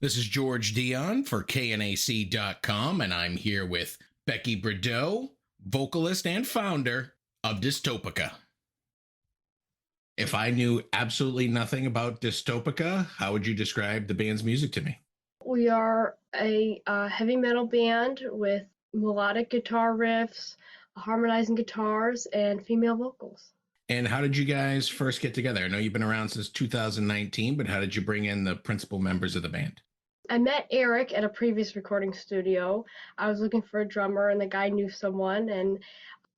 This is George Dionne for KNAC.com, and I'm here with Becky Bride, vocalist and founder of Dystopica. If I knew absolutely nothing about Dystopica, how would you describe the band's music to me? We are a heavy metal band with melodic guitar riffs, harmonizing guitars, and female vocals. And how did you guys first get together? I know you've been around since 2019, but how did you bring in the principal members of the band? I met Eric at a previous recording studio. I was looking for a drummer, and the guy knew someone, and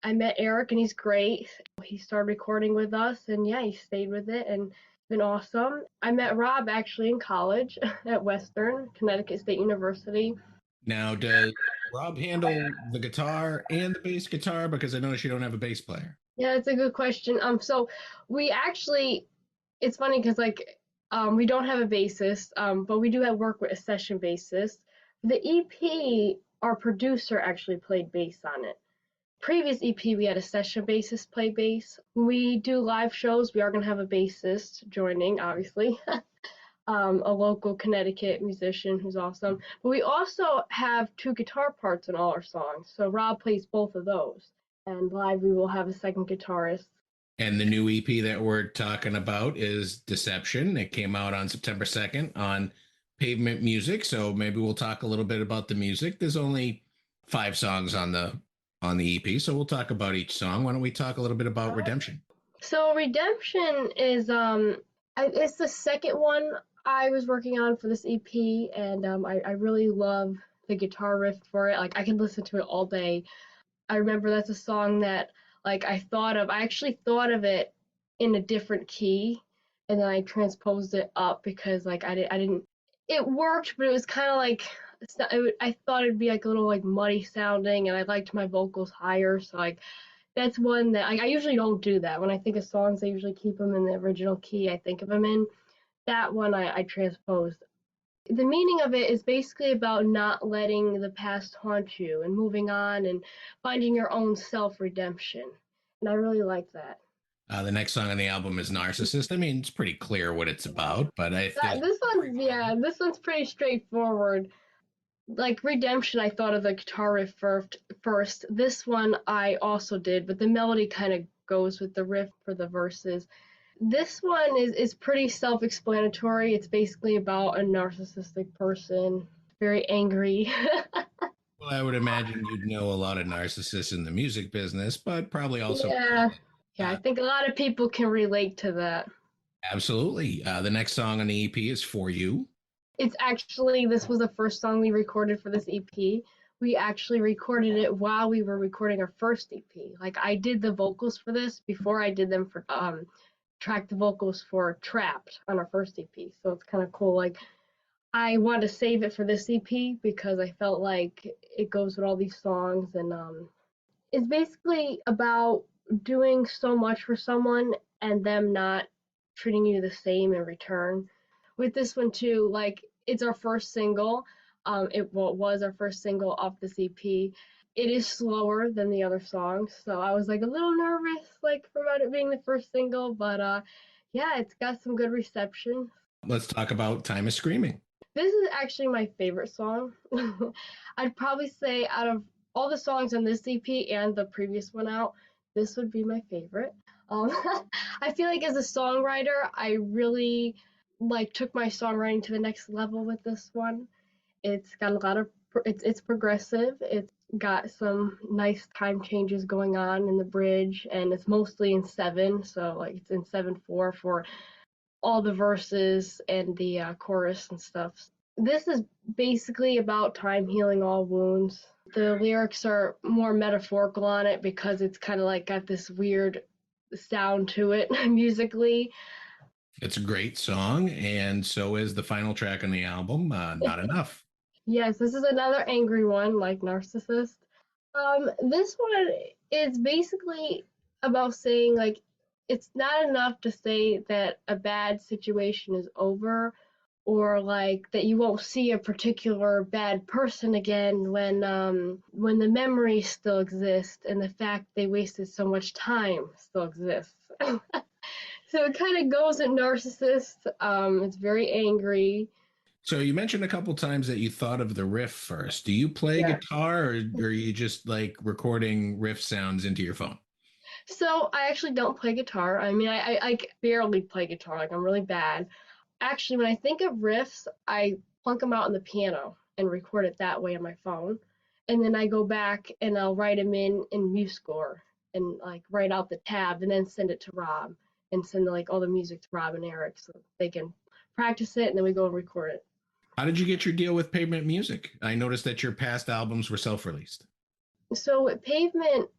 I met Eric, and he's great. He started recording with us, and yeah, he stayed with it, and it's been awesome. I met Rob actually in college at Western, Connecticut State University. Now, does Rob handle the guitar and the bass guitar? Because I noticed you don't have a bass player. Yeah, it's a good question. So we actually, it's funny because we don't have a bassist, but we do have work with a session bassist. The EP, our producer actually played bass on it. Previous EP, we had a session bassist play bass. When we do live shows, we are going to have a bassist joining, obviously. A local Connecticut musician who's awesome. But we also have two guitar parts in all our songs. So Rob plays both of those. And live, we will have a second guitarist. And the new EP that we're talking about is Deception. It came out on September 2nd on Pavement Music. So maybe we'll talk a little bit about the music. There's only 5 songs on the EP, so we'll talk about each song. Why don't we talk a little bit about Redemption? So Redemption is it's the second one I was working on for this EP, and I really love the guitar riff for it. Like, I can listen to it all day. I remember that's a song that I actually thought of it in a different key, and then I transposed it up because I didn't, it worked, but it was kind of I thought it'd be a little muddy sounding, and I liked my vocals higher, so that's one that I usually don't do that. When I think of songs, I usually keep them in the original key I think of them in. That one I transposed. The meaning of it is basically about not letting the past haunt you and moving on and finding your own self-redemption. And I really like that. The next song on the album is Narcissist. I mean, it's pretty clear what it's about, but this one's pretty straightforward. Like Redemption, I thought of the guitar riff first. This one I also did, but the melody kind of goes with the riff for the verses. This one is pretty self-explanatory. It's basically about a narcissistic person, very angry. Well, I would imagine you'd know a lot of narcissists in the music business, but probably also. Yeah, I think a lot of people can relate to that. Absolutely. The next song on the EP is For You. This was the first song we recorded for this EP. We actually recorded it while we were recording our first EP. I did the vocals for this before I did them for track the vocals for Trapped on our first EP. So it's kind of cool. I wanted to save it for this EP because I felt like it goes with all these songs, and it's basically about doing so much for someone and them not treating you the same in return. With this one too, it's our first single. It was our first single off this EP. It is slower than the other songs, so I was a little nervous about it being the first single, but yeah, it's got some good reception. Let's talk about Time is Screaming. This is actually my favorite song. I'd probably say out of all the songs on this EP and the previous one out, this would be my favorite. I feel like as a songwriter, I really took my songwriting to the next level with this one. It's got a lot of it's progressive. It's got some nice time changes going on in the bridge, and it's mostly in 7, so it's in 7/4 for all the verses and the chorus and stuff. This is basically about time healing all wounds. The lyrics are more metaphorical on it because it's kind of got this weird sound to it musically. It's a great song, and so is the final track on the album, Not Enough. Yes, this is another angry one, like Narcissist. This one is basically about saying, it's not enough to say that a bad situation is over, or that you won't see a particular bad person again when the memories still exist and the fact they wasted so much time still exists. So it kind of goes at Narcissist. It's very angry. So you mentioned a couple times that you thought of the riff first. Do you play Yeah. guitar, or are you just like recording riff sounds into your phone? So I actually don't play guitar. I mean, I barely play guitar. Like I'm really bad. Actually, when I think of riffs, I plunk them out on the piano and record it that way on my phone. And then I go back and I'll write them in MuseScore and like write out the tab and then send it to Rob and send like all the music to Rob and Eric so they can practice it and then we go and record it. How did you get your deal with Pavement Music? I noticed that your past albums were self-released. So Pavement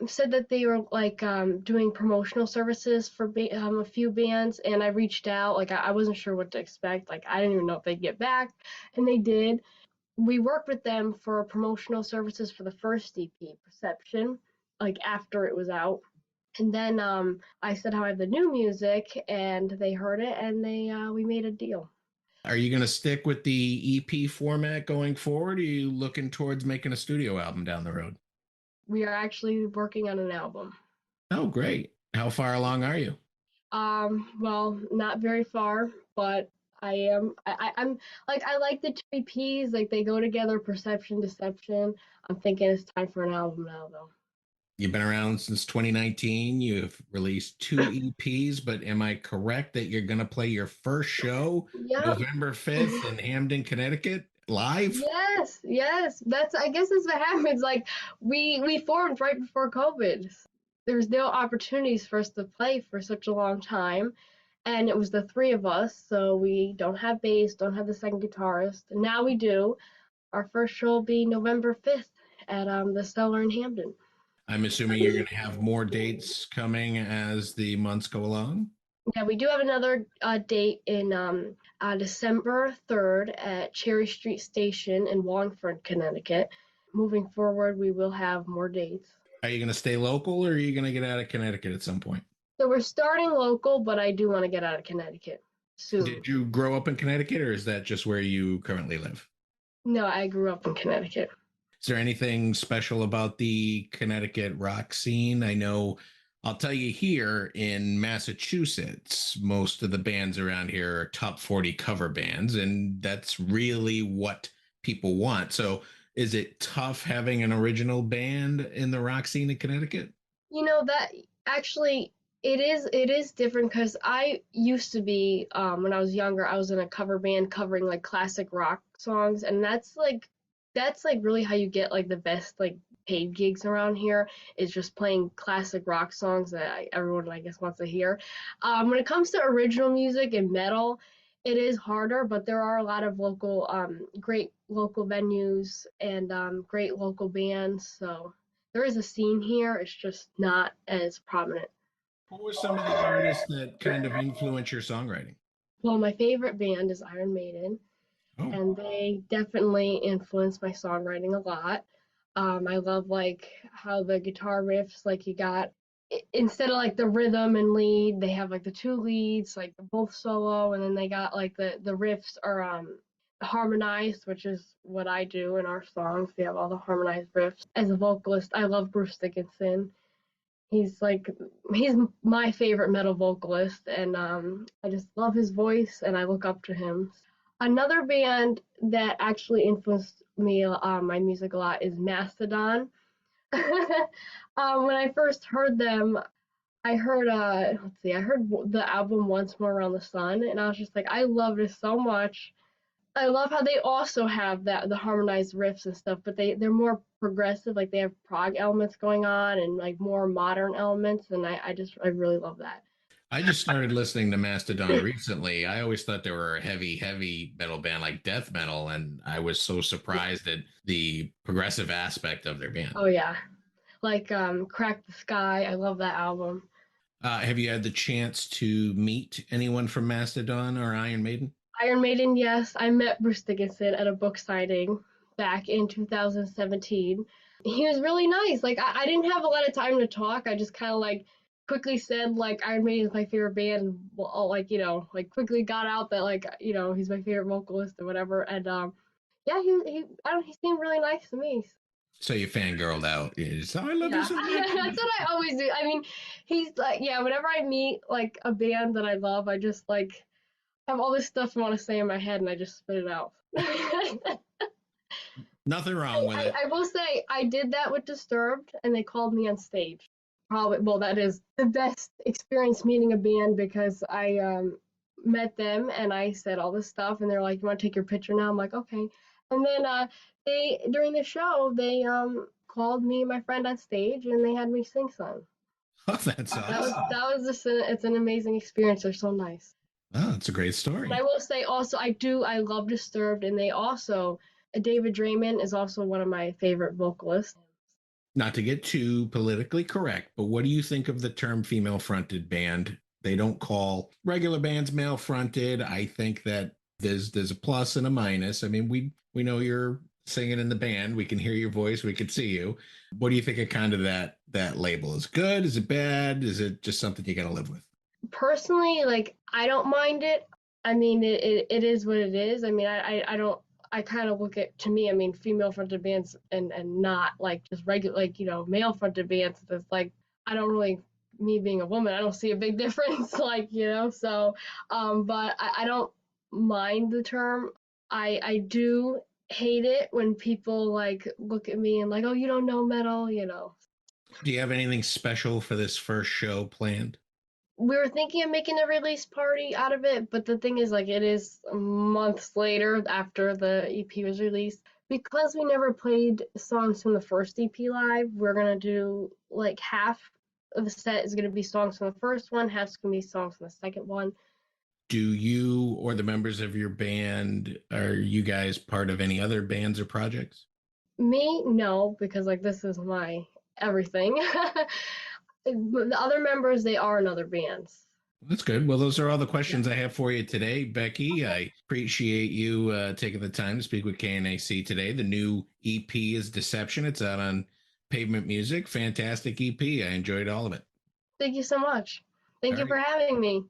said that they were like doing promotional services for a few bands, and I reached out. Like I wasn't sure what to expect. Like I didn't even know if they'd get back, and they did. We worked with them for promotional services for the first EP, Perception, like after it was out. And then I said how I have the new music, and they heard it, and they we made a deal. Are you going to stick with the EP format going forward? Or are you looking towards making a studio album down the road? We are actually working on an album. Oh, great. How far along are you? Well, not very far, but I am. I'm like I like the two EPs. Like they go together. Perception, Deception. I'm thinking it's time for an album now, though. You've been around since 2019. You've released two EPs, but am I correct that you're going to play your first show Yep. November 5th in Hamden, Connecticut, live? Yes, yes. That's I guess that's what happens. Like we formed right before COVID. There's no opportunities for us to play for such a long time, and it was the three of us. So we don't have bass, don't have the second guitarist. Now we do. Our first show will be November 5th at the Cellar in Hamden. I'm assuming you're going to have more dates coming as the months go along. Yeah, we do have another date in December 3rd at Cherry Street Station in Wallingford, Connecticut. Moving forward, we will have more dates. Are you going to stay local or are you going to get out of Connecticut at some point? So we're starting local, but I do want to get out of Connecticut soon. Did you grow up in Connecticut or is that just where you currently live? No, I grew up in Connecticut. Is there anything special about the Connecticut rock scene? I know I'll tell you here in Massachusetts, most of the bands around here are top 40 cover bands, and that's really what people want. So is it tough having an original band in the rock scene in Connecticut? You know that actually it is different because I used to be when I was younger I was in a cover band covering like classic rock songs and that's like really how you get like the best like paid gigs around here is just playing classic rock songs that everyone I guess wants to hear. When it comes to original music and metal, it is harder, but there are a lot of local great local venues and great local bands. So there is a scene here. It's just not as prominent. Who were some of the artists that kind of influence your songwriting? Well, my favorite band is Iron Maiden, Oh, and they definitely influenced my songwriting a lot. I love like how the guitar riffs, like you got instead of like the rhythm and lead, they have like the two leads, like both solo, and then they got like the riffs are harmonized, which is what I do in our songs. We have all the harmonized riffs. As a vocalist, I love Bruce Dickinson. He's like he's my favorite metal vocalist, and I just love his voice, and I look up to him. Another band that actually influenced me my music a lot is Mastodon. When I first heard them, I heard I heard the album Once More Around the Sun, and I was just like, I love this so much. I love how they also have that the harmonized riffs and stuff, but they're more progressive, like they have prog elements going on and like more modern elements, and I really love that. I just started listening to Mastodon recently. I always thought they were a heavy metal band like death metal, and I was so surprised at the progressive aspect of their band. Oh yeah, like Crack the Sky. I love that album. Have you had the chance to meet anyone from Mastodon or Iron Maiden? Iron Maiden, yes. I met Bruce Dickinson at a book signing back in 2017. He was really nice. Like I didn't have a lot of time to talk. I just kind of like quickly said like Iron Maiden is my favorite band. And, well, like like quickly got out that like he's my favorite vocalist or whatever. And yeah, I don't he seemed really nice to me. So you fangirled out. Is, oh, I love you Yeah, so much. that's what I always do. I mean, he's like, yeah, whenever I meet like a band that I love, I just like I have all this stuff I want to say in my head and I just spit it out. Nothing wrong with it. I will say I did that with Disturbed and they called me on stage. Probably, well, that is the best experience meeting a band because I met them and I said all this stuff and they're like, "You want to take your picture now?" I'm like, "Okay." And then they during the show they called me and my friend on stage and they had me sing some. Oh, that's awesome. That was just it's an amazing experience. They're so nice. Oh, that's a great And I story. will say also I love Disturbed and they also David Draymond is also one of my favorite vocalists. Not to get too politically correct, but what do you think of the term female fronted band? They don't call regular bands male fronted. I think that there's a plus and a minus. I mean, we know you're singing in the band. We can hear your voice. We can see you. What do you think of kind of that label? Is it good? Is it bad? Is it just something you got to live with? Personally, like I don't mind it. I mean, it is what it is. I mean, I don't. I kind of look at to me. I mean, female fronted bands and not like just regular like male fronted bands. It's like I don't really me being a woman. I don't see a big difference. Like so. But I don't mind the term. I do hate it when people like look at me and like, oh, you don't know metal. Do you have anything special for this first show planned? We were thinking of making a release party out of it, but the thing is, like, it is months later after the EP was released. Because we never played songs from the first EP live, we're gonna do like half of the set is gonna be songs from the first one, half's gonna be songs from the second one. Do you or the members of your band, are you guys part of any other bands or projects? Me, no, because like this is my everything. But the other members, they are in other bands. That's good. Well, those are all the Yeah. questions I have for you today, Becky. I appreciate you taking the time to speak with KNAC today. The new EP is Deception. It's out on Pavement Music. Fantastic EP. I enjoyed all of it. Thank you so much. All Thank you right. for having me.